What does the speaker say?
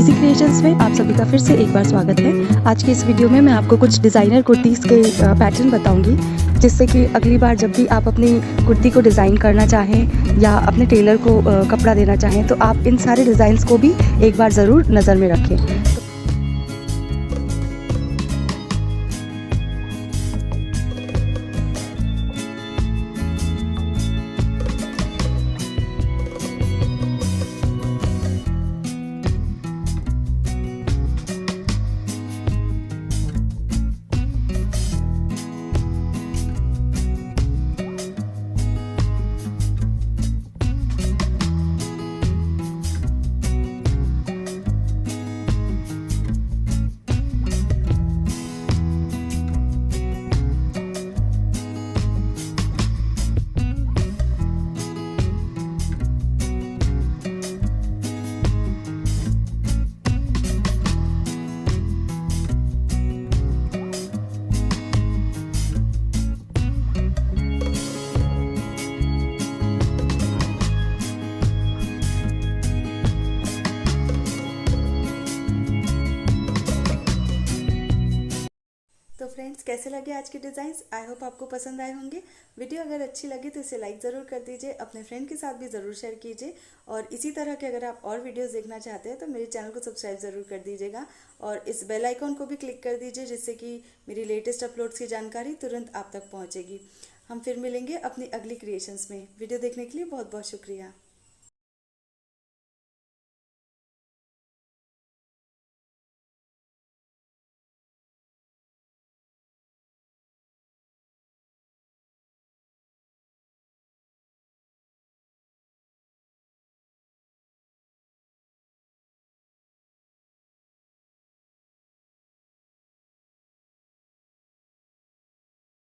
Easy creations में आप सभी का फिर से एक बार स्वागत है। आज की इस वीडियो में मैं आपको कुछ डिज़ाइनर कुर्तीज़ के पैटर्न बताऊंगी, जिससे कि अगली बार जब भी आप अपनी कुर्ती को डिज़ाइन करना चाहें या अपने टेलर को कपड़ा देना चाहें तो आप इन सारे डिज़ाइंस को भी एक बार ज़रूर नज़र में रखें। तो फ्रेंड्स, कैसे लगे आज के डिज़ाइंस? आई होप आपको पसंद आए होंगे। वीडियो अगर अच्छी लगी तो इसे लाइक ज़रूर कर दीजिए, अपने फ्रेंड के साथ भी ज़रूर शेयर कीजिए और इसी तरह के अगर आप और वीडियोस देखना चाहते हैं तो मेरे चैनल को सब्सक्राइब ज़रूर कर दीजिएगा और इस बेल आइकॉन को भी क्लिक कर दीजिए, जिससे कि मेरी लेटेस्ट अपलोड्स की जानकारी तुरंत आप तक पहुँचेगी। हम फिर मिलेंगे अपनी अगली क्रिएशंस में। वीडियो देखने के लिए बहुत बहुत शुक्रिया।